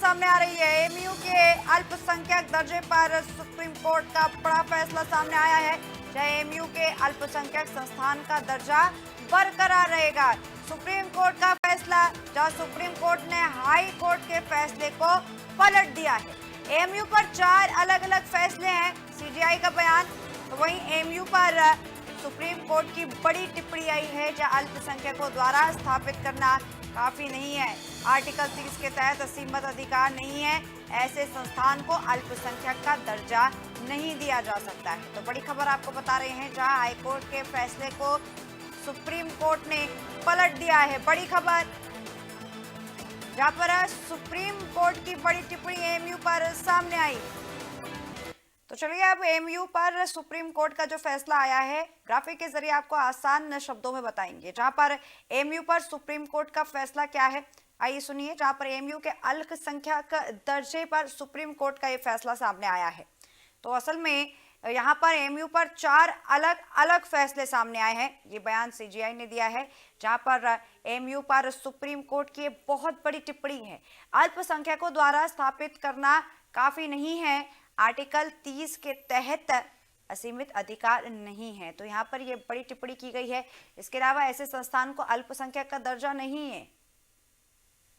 सामने आ रही है। एमयू के अल्पसंख्यक दर्जे पर सुप्रीम कोर्ट का बड़ा फैसला सामने आया है। चाहे एमयू के अल्पसंख्यक संस्थान का दर्जा बरकरार रहेगा। सुप्रीम कोर्ट का फैसला, जहां सुप्रीम कोर्ट ने हाई कोर्ट के फैसले को पलट दिया है। एमयू पर 4 अलग अलग फैसले हैं, सीजीआई का बयान। तो वहीं एमयू पर सुप्रीम कोर्ट की बड़ी टिप्पणी आई है, जहां अल्पसंख्यकों द्वारा स्थापित करना काफी नहीं है। आर्टिकल 30 के तहत असीमित अधिकार नहीं है, ऐसे संस्थान को अल्पसंख्यक का दर्जा नहीं दिया जा सकता है। तो बड़ी खबर आपको बता रहे हैं, जहां हाईकोर्ट के फैसले को सुप्रीम कोर्ट ने पलट दिया है। बड़ी खबर, जहां पर सुप्रीम कोर्ट की बड़ी टिप्पणी एमयू पर सामने आई। तो चलिए अब एमयू पर सुप्रीम कोर्ट का जो फैसला आया है, ग्राफिक के जरिए आपको आसान शब्दों में बताएंगे। जहां पर एमयू पर सुप्रीम कोर्ट का फैसला क्या है, आइए सुनिए। जहां पर एमयू के अल्पसंख्यक दर्जे पर सुप्रीम कोर्ट का ये फैसला सामने आया है। तो असल में यहाँ पर एमयू पर 4 अलग अलग फैसले सामने आए हैं। ये बयान सीजीआई ने दिया है, जहां पर एमयू पर सुप्रीम कोर्ट की बहुत बड़ी टिप्पणी है। अल्पसंख्यकों द्वारा स्थापित करना काफी नहीं है, आर्टिकल 30 के तहत असीमित अधिकार नहीं है। तो यहाँ पर ये बड़ी टिप्पणी की गई है। इसके अलावा ऐसे संस्थान को अल्पसंख्यक का दर्जा नहीं है।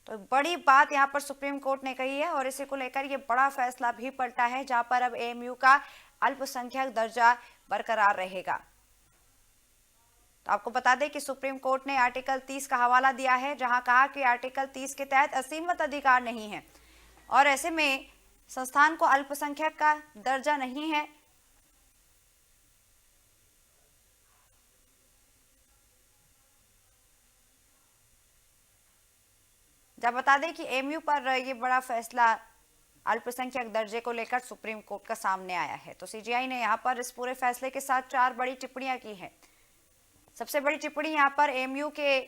तो बड़ी बात यहाँ पर सुप्रीम कोर्ट ने कही है और इसी को लेकर ये बड़ा फैसला भी पलटा है, जहां पर अब एमयू का अल्पसंख्यक दर्जा बरकरार रहेगा। तो आपको बता दें कि सुप्रीम कोर्ट ने आर्टिकल 30 का हवाला दिया है, जहां कहा कि आर्टिकल 30 के तहत असीमित अधिकार नहीं है और ऐसे में संस्थान को अल्पसंख्यक का दर्जा नहीं है। जब बता दें कि एमयू पर ये बड़ा फैसला अल्पसंख्यक दर्जे को लेकर सुप्रीम कोर्ट का सामने आया है। तो सीजीआई ने यहाँ पर इस पूरे फैसले के साथ 4 बड़ी टिप्पणियां की हैं। सबसे बड़ी टिप्पणी यहाँ पर एमयू के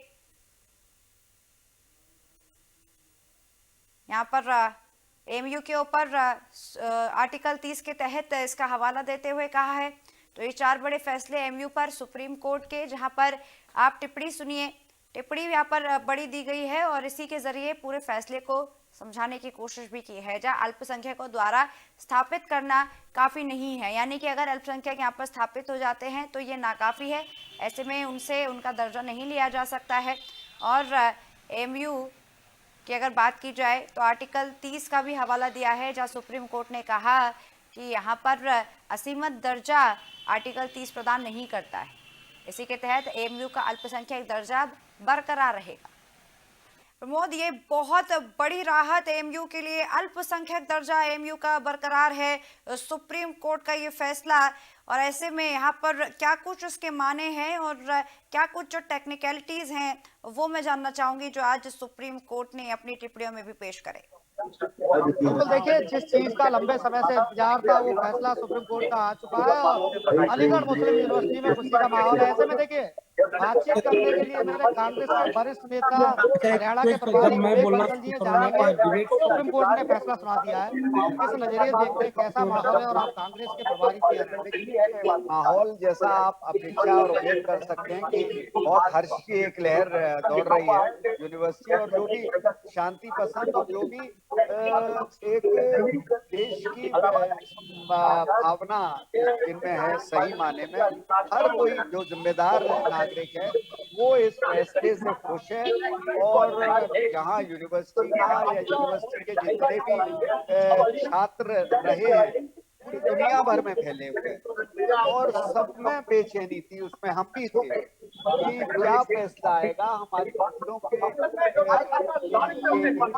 एमयू के ऊपर आर्टिकल 30 के तहत इसका हवाला देते हुए कहा है। तो ये 4 बड़े फैसले एमयू पर सुप्रीम कोर्ट के, जहां पर आप टिप्पणी सुनिए। टिप्पणी यहाँ पर बड़ी दी गई है और इसी के जरिए पूरे फैसले को समझाने की कोशिश भी की है, जहां अल्पसंख्यकों द्वारा स्थापित करना काफी नहीं है। यानी कि अगर अल्पसंख्यक यहाँ पर स्थापित हो जाते हैं तो ये नाकाफी है, ऐसे में उनसे उनका दर्जा नहीं लिया जा सकता है। और एमयू की अगर बात की जाए तो आर्टिकल 30 का भी हवाला दिया है, जहां सुप्रीम कोर्ट ने कहा कि यहाँ पर असीमित दर्जा आर्टिकल 30 प्रदान नहीं करता है। इसी के तहत एमयू का अल्पसंख्यक दर्जा बरकरार रहेगा। प्रमोद, ये बहुत बड़ी राहत एमयू के लिए, अल्पसंख्यक दर्जा एमयू का बरकरार है, सुप्रीम कोर्ट का ये फैसला। और ऐसे में यहाँ पर क्या कुछ उसके माने हैं और क्या कुछ जो टेक्निकलिटीज हैं वो मैं जानना चाहूंगी, जो आज सुप्रीम कोर्ट ने अपनी टिप्पणियों में भी पेश करे। बिल्कुल, देखिए जिस चीज का लंबे समय से इंतजार था वो फैसला सुप्रीम कोर्ट का आ चुका है और अलीगढ़ मुस्लिम यूनिवर्सिटी में खुशी का माहौल है। ऐसे में देखिए बातचीत करने के लिए मेरे कांग्रेस के वरिष्ठ नेता हरियाणा के प्रभारी विवेक बंसल जी जानेंगे सुप्रीम कोर्ट ने फैसला सुना दिया है, किस नजरिए देखते हैं, कैसा माहौल है और आप कांग्रेस के प्रभारी के माहौल जैसा आप अपेक्षा और उम्मीद कर सकते हैं कि बहुत हर्ष की एक लहर दौड़ रही है यूनिवर्सिटी, और जो भी शांति पसंद और जो भी एक देश की भावना जिनमें है, सही माने में हर कोई जो जिम्मेदार नागरिक है वो इस फैसले से खुश है। और जहां यूनिवर्सिटी का या यूनिवर्सिटी के जितने भी छात्र रहे हैं पूरी दुनिया भर में फैले हुए और सब में बेचैनी थी, उसमें हम भी थे कि क्या फैसला आएगा, हमारी फसलों के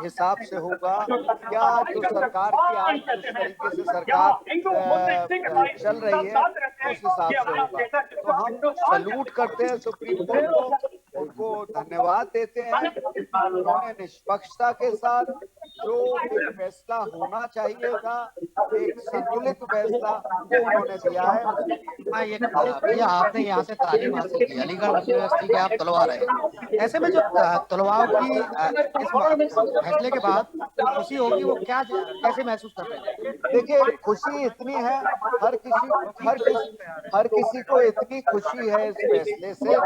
हिसाब से होगा, क्या जो सरकार की आज जिस तरीके से सरकार चल रही है उस हिसाब से होगा। तो हम सैल्यूट करते हैं सुप्रीम कोर्ट को, उनको धन्यवाद देते हैं। उन्होंने निष्पक्षता के साथ जो एक फैसला होना चाहिए था, एक संतुलित फैसला वो उन्होंने दिया है। ये आपने यहाँ से तालीम हासिल की, अलीगढ़ यूनिवर्सिटी के आप तलवार है। ऐसे में जो तलवार की इस फैसले के बाद खुशी होगी, वो क्या कैसे महसूस कर रहे हैं? देखिए खुशी इतनी है, हर किसी को इतनी खुशी है इस फैसले से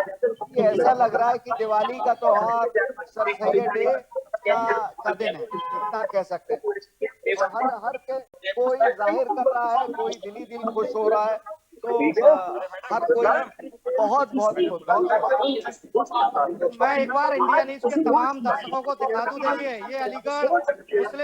कि ऐसा लग रहा है कि दिवाली का त्योहार, सर सैयद डे का दिन है, इतना कह सकते हैं। तो हर कोई जाहिर कर रहा है, कोई दिली दिल खुश हो रहा है, तो हर कोई बहुत बहुत बहुत तो मैं एक बार इंडिया न्यूज के तमाम दर्शकों को दिखा दूं, देखिए ये अलीगढ़ मुस्लिम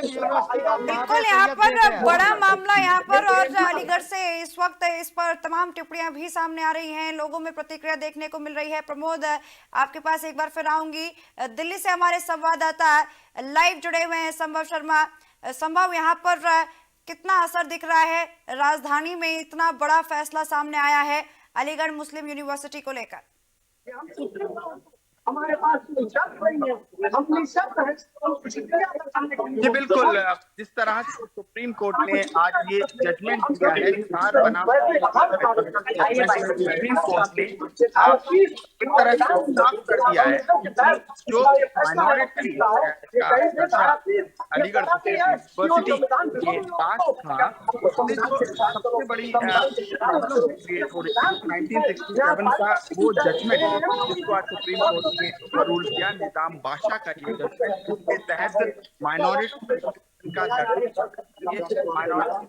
यूनिवर्सिटी का बिल्कुल, काबिल यहाँ सैयद पर गेट है। बड़ा मामला यहाँ पर, और अलीगढ़ से इस वक्त इस पर तमाम टिप्पणियां भी सामने आ रही हैं, लोगों में प्रतिक्रिया देखने को मिल रही है। प्रमोद, आपके पास एक बार फिर आऊंगी। दिल्ली से हमारे संवाददाता लाइव जुड़े हुए हैं, संभव शर्मा। संभव, यहाँ पर कितना असर दिख रहा है? राजधानी में इतना बड़ा फैसला सामने आया है अलीगढ़ मुस्लिम यूनिवर्सिटी को लेकर। हमारे पास अपनी शब्द है। जी बिल्कुल, जिस तरह से सुप्रीम कोर्ट ने आज ये जजमेंट दिया है, चार बनाम सुप्रीम कोर्ट ने एक तरह से साफ कर दिया है कि जो माइनॉरिटी का अलीगढ़ यूनिवर्सिटी के पास था, उसमें जो सबसे बड़ी प्रॉब्लम क्रिएट हो रही थी 1967 का वो जजमेंट, जिसको आज सुप्रीम कोर्ट ने रूल किया, निजाम बादशाह का ये जजमेंट, जिसके तहत माइनॉरिटी का माइनॉरिटी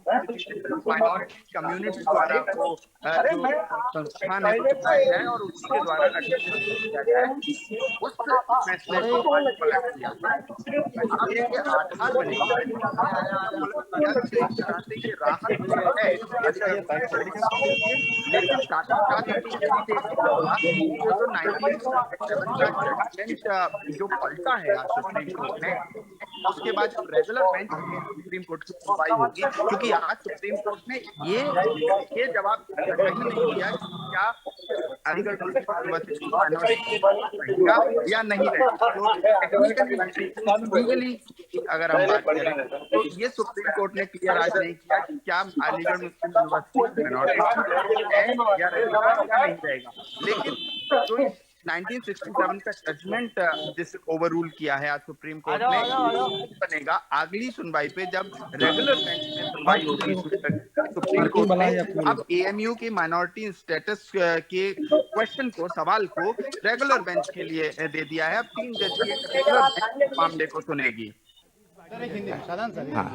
कम्युनिटी द्वारा वो जो संस्थान है चुकाया जाए और उसी के द्वारा एडमिशन किया जाए, उस फैसले को पलट दिया। अब इसके आधार बनेगा ये राहत है, लेकिन साथ ही साथ जो 1967 का जजमेंट जो पलटा है आज सुप्रीम कोर्ट ने, उसके बाद जब रेगुलर बेंच में सुप्रीम कोर्ट की सुनवाई होगी, क्योंकि आज सुप्रीम कोर्ट ने ये जवाब कहीं नहीं दिया कि क्या अलीगढ़ यूनिवर्सिटी रहेगा या नहीं रहेगा। तो लीगली अगर हम बात करें तो ये सुप्रीम कोर्ट ने क्लियर आज नहीं किया कि क्या अलीगढ़ मुस्लिम यूनिवर्सिटी मिनॉरिटी है या रहेगा या नहीं रहेगा। लेकिन जो 1967 का जजमेंट जिस ओवररूल किया है आज सुप्रीम कोर्ट ने, बनेगा अगली सुनवाई पे जब रेगुलर बेंच में सुनवाई होगी सुप्रीम कोर्ट ने। अब एएमयू के माइनॉरिटी स्टेटस के क्वेश्चन को, सवाल को रेगुलर बेंच के लिए दे दिया है। अब 3 जज की रेगुलर बेंच मामले को सुनेगी। हाँ।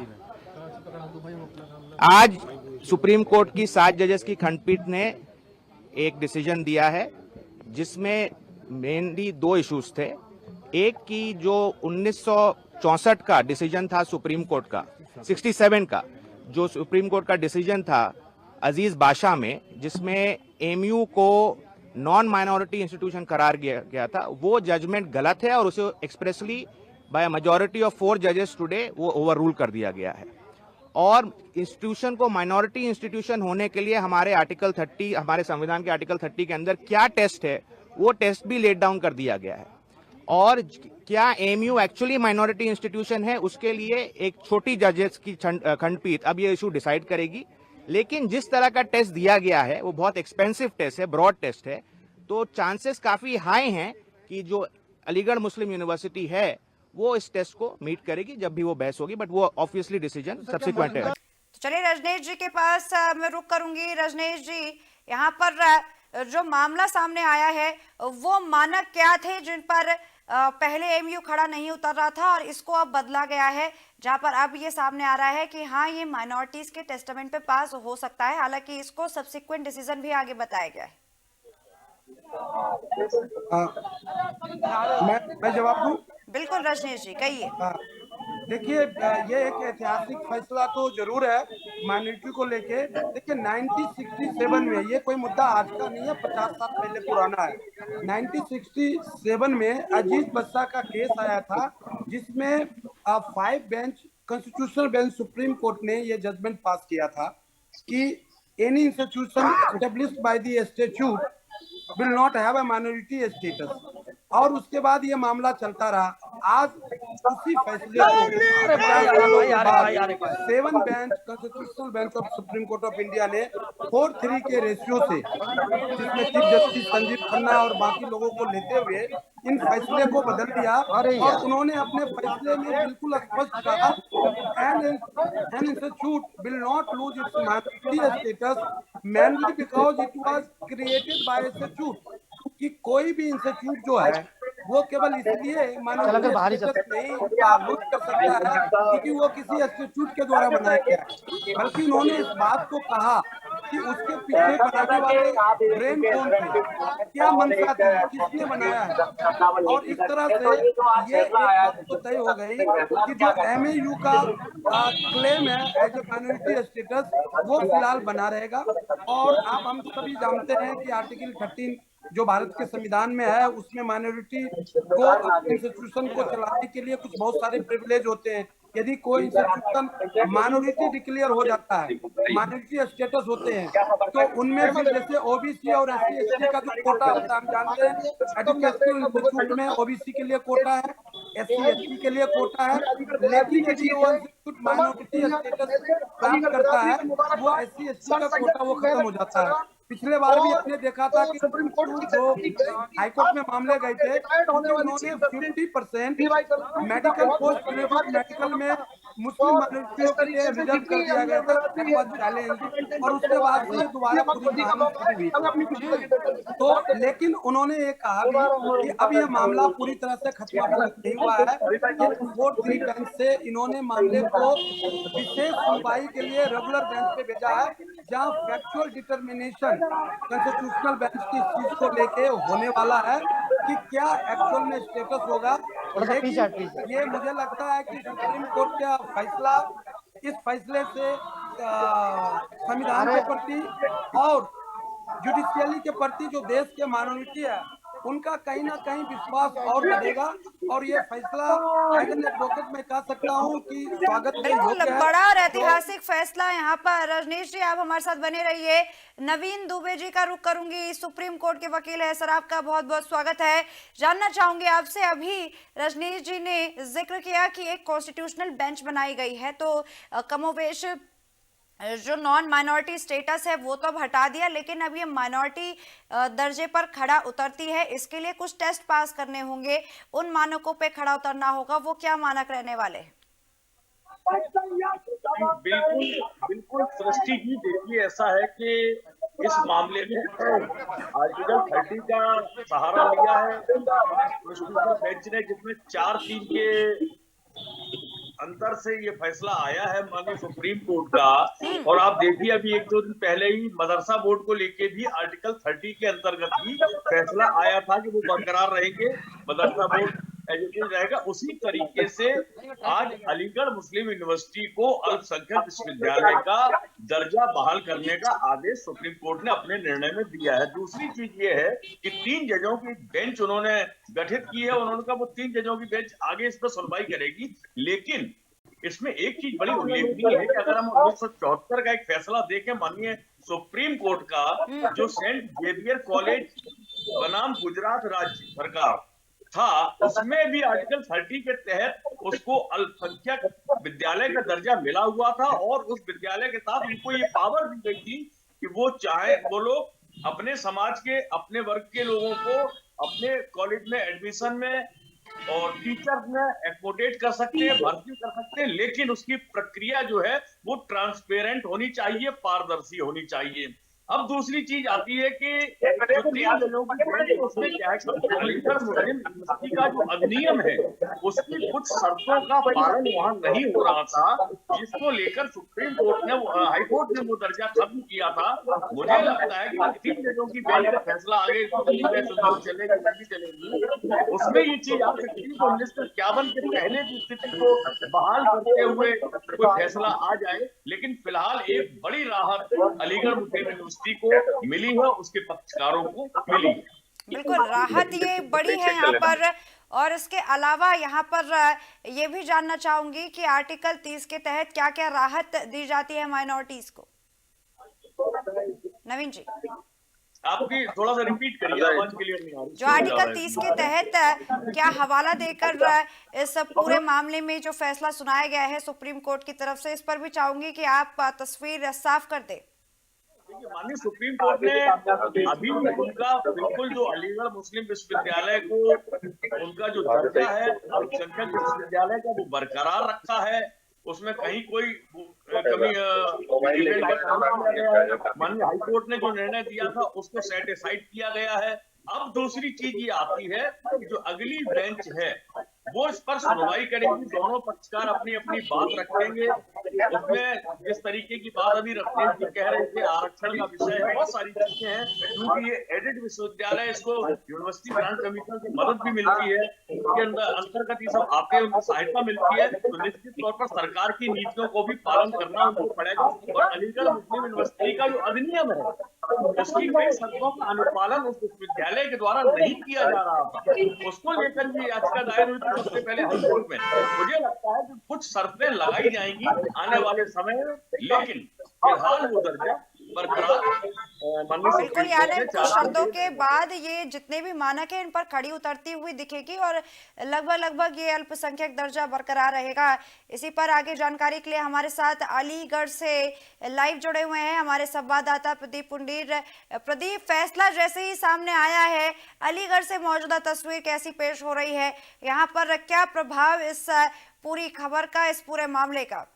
आज सुप्रीम कोर्ट की 7 जजेस की खंडपीठ ने एक डिसीजन दिया है, जिसमें मेनली 2 इश्यूज थे। एक की जो 1964 का डिसीजन था सुप्रीम कोर्ट का, 67 का जो सुप्रीम कोर्ट का डिसीजन था अजीज बादशाह में, जिसमें एमयू को नॉन माइनॉरिटी इंस्टीट्यूशन करार गया था, वो जजमेंट गलत है और उसे एक्सप्रेसली बाय मेजॉरिटी ऑफ 4 जजेस टुडे वो ओवररूल कर दिया गया है। और इंस्टीट्यूशन को माइनॉरिटी इंस्टीट्यूशन होने के लिए हमारे आर्टिकल 30, हमारे संविधान के आर्टिकल 30 के अंदर क्या टेस्ट है, वो टेस्ट भी लेट डाउन कर दिया गया है। और क्या एमयू एक्चुअली माइनॉरिटी इंस्टीट्यूशन है, उसके लिए एक छोटी जजेस की खंडपीठ अब ये इशू डिसाइड करेगी। लेकिन जिस तरह का टेस्ट दिया गया है वो बहुत एक्सपेंसिव टेस्ट है, ब्रॉड टेस्ट है, तो चांसेस काफी हाई हैं कि जो अलीगढ़ मुस्लिम यूनिवर्सिटी है वो इस टेस्ट को मीट करेगी जब भी वो बहस होगी, बट वो ऑब्वियसली डिसीजन सब्सिक्वेंट है। चलिए रजनीश जी के पास मैं रुक करूंगी। रजनीश जी, यहाँ पर जो मामला सामने आया है वो मानक क्या थे जिन पर पहले एमयू खड़ा नहीं उतर रहा था और इसको अब बदला गया है, जहां पर अब ये सामने आ रहा है कि हाँ ये माइनॉरिटीज के टेस्टामेंट पे पास हो सकता है, हालांकि इसको सब्सिक्वेंट डिसीजन भी आगे बताया गया है। मैं जवाब दूं? बिल्कुल रजनीश जी, कहिए। देखिए, ये एक ऐतिहासिक फैसला तो जरूर है माइनॉरिटी को लेके। देखिए 1967 में, ये कोई मुद्दा आज का नहीं है, 50 साल पहले पुराना है। 1967 में अजीज बादशाह का केस आया था, जिसमें 5 bench constitutional bench supreme court ने ये जजमेंट पास किया था कि any institution established by the statute will not have a minority status. और उसके बाद ये मामला चलता रहा। आज उसी फैसले को 7 bench constitutional bench of supreme court of India ने 4-3 के रेशियो से, जिसमें चीफ जस्टिस संजीव खन्ना और बाकी लोगों को लेते हुए इन फैसले को बदल दिया। और उन्होंने अपने फैसले में बिल्कुल स्पष्ट कहा, an institute will not lose its minority status mainly because it was created by a statute, कि कोई भी इंस्टीट्यूट जो है वो केवल इसलिए चलो बाहर ही चलते नहीं लूज कर सकता है क्योंकि वो किसी इंस्टीट्यूट के द्वारा बनाया गया है, बल्कि उन्होंने इस बात को कहा कि उसके पीछे बनाने वाले ब्रेन कौन थे, क्या मंशा थी, किसने बनाया है। और इस तरह से ये एक बात तो तय हो गई कि जो MAU का क्लेम है एज ए माइनॉरिटी स्टेटस वो फिलहाल बना रहेगा। और आप हम सभी जानते हैं कि आर्टिकल 13 जो भारत के संविधान में है उसमें माइनॉरिटी को इंस्टीट्यूशन को चलाने के लिए कुछ बहुत सारे प्रिविलेज होते हैं। यदि कोई इंस्टीट्यूशन माइनॉरिटी डिक्लेयर हो जाता है, माइनॉरिटी स्टेटस होते हैं, तो उनमें से जैसे OBC और SC ST का जो कोटा होता है हम जानते हैं, एजुकेशनल इंस्टीट्यूट में OBC के लिए कोटा है, SC ST के लिए कोटा है, लेकिन यदि वो इंस्टीट्यूट माइनॉरिटी स्टेटस प्राप्त करता है वो SC ST का कोटा वो खत्म हो जाता है। पिछले बार भी आपने देखा था कि सुप्रीम कोर्ट जो हाईकोर्ट में मामले गए थे उन्होंने 50% मेडिकल पोस्ट ग्रेजुएट मेडिकल में मुस्लिम माइनॉरिटियों के लिए रिजर्व कर दिया गया था चैलेंज, और उसके बाद से दोबारा पूरी कहानी शुरू हुई। तो लेकिन उन्होंने ये कहा कि अब ये मामला पूरी तरह से खत्म नहीं हुआ है। 4-3 बेंच से इन्होंने मामले को विशेष सुनवाई के लिए रेगुलर बेंच पे भेजा है, जहां फैक्चुअल डिटर्मिनेशन कॉन्स्टिट्यूशनल बेंच की इस चीज को लेके होने वाला है कि क्या एक्चुअल में स्टेटस होगा। लेकिन ये मुझे लगता है कि सुप्रीम कोर्ट का फैसला, इस फैसले से संविधान के प्रति और जुडिशियली के प्रति जो देश के माइनॉरिटी है उनका कहीं ना कहीं विश्वास और बढ़ेगा। और ये फैसला एज एन एडवोकेट मैं कह सकता हूँ कि स्वागत के योग्य है। बड़ा और ऐतिहासिक फैसला यहाँ पर। रजनीश जी आप हमारे साथ बने रहिए। नवीन दुबे जी का रुख करूंगी, सुप्रीम कोर्ट के वकील है सर, आपका बहुत बहुत स्वागत है। जानना चाहूंगी आपसे, अभी रजनीश जी ने जिक्र किया कि एक कॉन्स्टिट्यूशनल बेंच बनाई गई है, तो कमोवेश जो नॉन माइनॉरिटी स्टेटस है वो तो अब हटा दिया, लेकिन अब ये माइनॉरिटी दर्जे पर खड़ा उतरती है, इसके लिए कुछ टेस्ट पास करने होंगे, उन मानकों पे खड़ा उतरना होगा। वो क्या मानक रहने वाले हैं? बिल्कुल सृष्टि जी, देखिए ऐसा है कि इस मामले में आर्टिकल 30 का सहारा लिया है बेंच ने, जिसमें 4-3 के अंतर से ये फैसला आया है माननीय सुप्रीम कोर्ट का। और आप देखिए अभी 1-2 दिन पहले ही मदरसा बोर्ड को लेके भी आर्टिकल 30 के अंतर्गत ही फैसला आया था कि वो बरकरार रहेंगे, मदरसा बोर्ड एजुकेशन रहेगा। उसी तरीके से आज अलीगढ़ मुस्लिम यूनिवर्सिटी को अल्पसंख्यक विश्वविद्यालय का दर्जा बहाल करने का आदेश सुप्रीम कोर्ट ने अपने निर्णय में दिया है। दूसरी चीज ये है कि 3 जजों की बेंच उन्होंने गठित की है। उन्होंने कहा वो 3 जजों की बेंच आगे इस पर सुनवाई करेगी, लेकिन इसमें एक चीज बड़ी उल्लेखनीय है कि अगर हम 1974 का एक फैसला देखें माननीय सुप्रीम कोर्ट का, जो सेंट जेवियर कॉलेज बनाम गुजरात राज्य सरकार था, उसमें भी आर्टिकल 30 के तहत उसको अल्पसंख्यक विद्यालय का दर्जा मिला हुआ था। और उस विद्यालय के साथ उनको ये पावर दी गई थी कि वो चाहे वो लोग अपने समाज के अपने वर्ग के लोगों को अपने कॉलेज में एडमिशन में और टीचर में एकोमोडेट कर सकते हैं, भर्ती कर सकते हैं, लेकिन उसकी प्रक्रिया जो है वो ट्रांसपेरेंट होनी चाहिए, पारदर्शी होनी चाहिए। अब दूसरी चीज आती है कि जो 3 जजों की बेंच है उसमें क्या है कि अलीगढ़ मुस्लिम यूनिवर्सिटी का जो अधिनियम है उसकी कुछ शर्तों का पालन वहां नहीं हो रहा था, जिसको लेकर सुप्रीम कोर्ट ने हाई कोर्ट ने वो दर्जा खत्म किया था। मुझे लगता है कि 3 जजों की बेंच का फैसला आगे चलेगी नहीं चलेगी, उसमें ये चीज आ सकती है 1951 के पहले की स्थिति को बहाल करते हुए कोई फैसला आ जाए। लेकिन फिलहाल एक बड़ी राहत अलीगढ़ मुस्लिम यूनिवर्सिटी को मिली है, उसके पक्षकारों को मिली है। बिल्कुल राहत ये बड़ी है यहाँ पर। और इसके अलावा यहाँ पर ये भी जानना चाहूंगी कि आर्टिकल 30 के तहत क्या क्या राहत दी जाती है माइनॉरिटीज को। नवीन जी आपकी थोड़ा सा रिपीट करिए, आवाज क्लियर नहीं आ रही। जो आर्टिकल 30 के तहत क्या हवाला देकर इस पूरे मामले में जो फैसला सुनाया गया है सुप्रीम कोर्ट की तरफ से, इस पर भी चाहूंगी कि आप तस्वीर साफ कर दे। माननीय सुप्रीम कोर्ट ने अभी उनका बिल्कुल जो अलीगढ़ मुस्लिम विश्वविद्यालय को उनका जो दर्जा है अल्पसंख्यक विश्वविद्यालय का वो बरकरार रखा है, उसमें कहीं कोई कमी माननीय हाई कोर्ट ने जो निर्णय दिया था उसको सेटिस्फाइड किया गया है। अब दूसरी चीज ये आती है कि जो अगली बेंच है वो इस पर सुनवाई करेगी, दोनों पक्षकार अपनी अपनी बात रखेंगे। उसमें जिस तरीके की बात अभी रखेश जी कह रहे थे, आरक्षण का विषय है, बहुत सारी चीजें हैं, क्योंकि ये एडेड विश्वविद्यालय, इसको यूनिवर्सिटी ग्रांट कमीशन की मदद भी मिलती है, इसके अंदर अंतर्गत ये सब आते हैं, उनको सहायता मिलती है, तो निश्चित तौर पर सरकार की नीतियों को भी पालन करना उनको पड़ेगा। और अलीगढ़ मुस्लिम यूनिवर्सिटी का जो अधिनियम है उसकी कई शर्तों का अनुपालन उस विश्वविद्यालय के द्वारा नहीं किया जा रहा था, उसको लेकर भी याचिका दायर हुई थी सबसे पहले हाईकोर्ट में। मुझे लगता है कि कुछ शर्तें लगाई जाएंगी आने वाले समय में, लेकिन फिलहाल वो दर्जा बरकरार बिल्कुल, यानी कुछ शर्तों के बाद ये जितने भी मानक है इन पर खड़ी उतरती हुई दिखेगी और लगभग ये अल्पसंख्यक दर्जा बरकरार रहेगा। इसी पर आगे जानकारी के लिए हमारे साथ अलीगढ़ से लाइव जुड़े हुए हैं हमारे संवाददाता प्रदीप पुंडीर। प्रदीप, फैसला जैसे ही सामने आया है, अलीगढ़ से मौजूदा तस्वीर कैसी पेश हो रही है, यहाँ पर क्या प्रभाव इस पूरी खबर का, इस पूरे मामले का?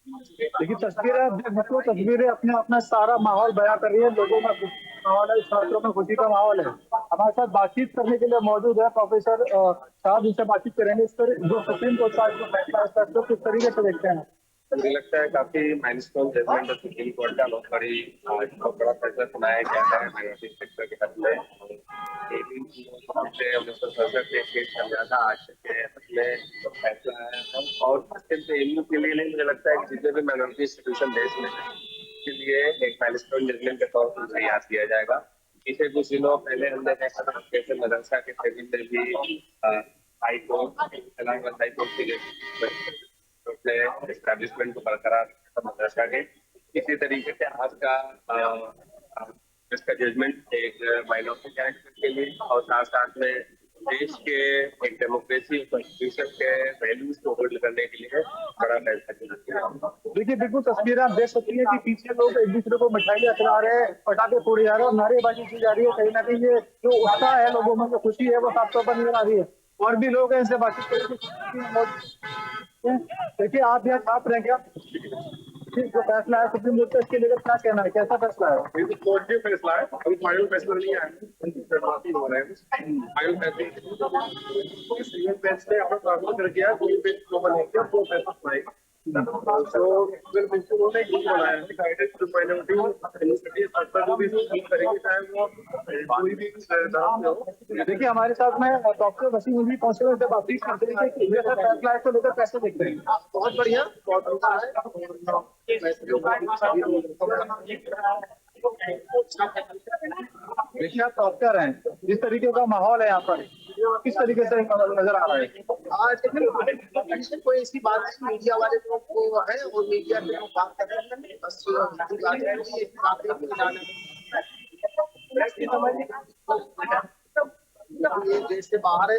देखिए तस्वीरें अपने अपना सारा माहौल बयां कर रही है। लोगों में माहौल है, छात्रों में खुशी का माहौल है। हमारे साथ बातचीत करने के लिए मौजूद है प्रोफेसर साहब, जिनसे बातचीत करेंगे इस पर जो सुप्रीम कोर्ट का जो फैसला है उसको किस तरीके से देखते हैं। मुझे लगता है काफी माइलस्टोन जजमेंट है सुप्रीम कोर्ट का, बहुत बड़ा फैसला सुनाया गया है माइनॉरिटी सेक्टर के हक में। 1967 एक केस समझाता आज के में फैसला है, और सिर्फ एमयू के लिए नहीं, मुझे लगता है कि जितने भी माइनॉरिटी इंस्टीट्यूशन देश में है के लिए एक माइलस्टोन जजमेंट के तौर पर उसे याद किया जाएगा। पिछले कुछ दिनों पहले हमने देखा था कैसे मदरसा के सेविल में भी हाईकोर्ट इलाहाबाद हाईकोर्ट के अपने एस्टैब्लिशमेंट को बरकरार मदरसा के, इसी तरीके से आज का इसका जजमेंट एक माइनॉरिटी कैरेक्टर के लिए और साथ साथ में देश के एक डेमोक्रेसी कॉन्स्टिट्यूशन के वैल्यूज को होल्ड करने के लिए बड़ा फैसला। देखिए बिल्कुल तस्वीरें आप देख सकती है कि पीछे लोग एक दूसरे को मिठाइयां खिला रहे हैं, पटाखे फोड़े जा रहे हैं और नारेबाजी की जा रही है। कहीं ना कहीं ये जो उत्साह है लोगों में, जो खुशी है, वो साफ तौर पर नजर आ रही है। और भी लोग हैं, इनसे बातचीत करेंगे। देखिए आप यहाँ छात्र हैं क्या? जो फैसला है सुप्रीम कोर्ट का, इसके लेकर क्या कहना है, कैसा फैसला है? ये तो कोर्ट का फैसला है, अभी फाइनल फैसला नहीं आया है, हो रहा है फाइनल फैसला। सिंगल बेंच ने अपना ट्रांसफर कर दिया, कोई बेंच को बनेगा वो फैसला सुनाएगा। तो सिंगल बेंच को उन्होंने एक बनाया है, गाइडेड टू माइनॉरिटी यूनिवर्सिटी सरकार जो भी स्कीम करेंगे, चाहे वो कोई भी धर्म से हो। देखिए हमारे साथ में डॉक्टर वसीम उल हक पहुंचे हुए, बातचीत करते हैं कि ये फैसला है, इसको लेकर कैसे देखते हैं? बहुत बढ़िया, बहुत अच्छा है। देखिए आप डॉक्टर हैं, जिस तरीके का माहौल है यहाँ पर, किस तरीके से नजर आ रहा है? आज कोई ऐसी बात नहीं, मीडिया वाले लोग को है और मीडिया के लोग बात कर रहे हैं, बस ये देश से बाहर है।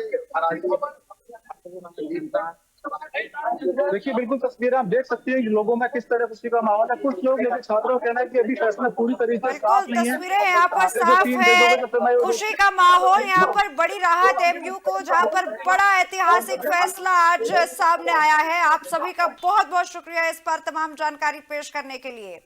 देखिए बिल्कुल तस्वीरें आप देख सकती हैं कि लोगों में किस तरह खुशी का माहौल है। कुछ लोग यदि छात्रों का कहना है कि अभी फैसला पूरी तरीके से साफ नहीं है। तस्वीरें यहाँ पर साफ है, खुशी का माहौल, यहाँ पर बड़ी राहत एमयू को, जहाँ पर बड़ा ऐतिहासिक फैसला आज सामने आया है। आप सभी का बहुत बहुत शुक्रिया इस पर तमाम जानकारी पेश करने के लिए।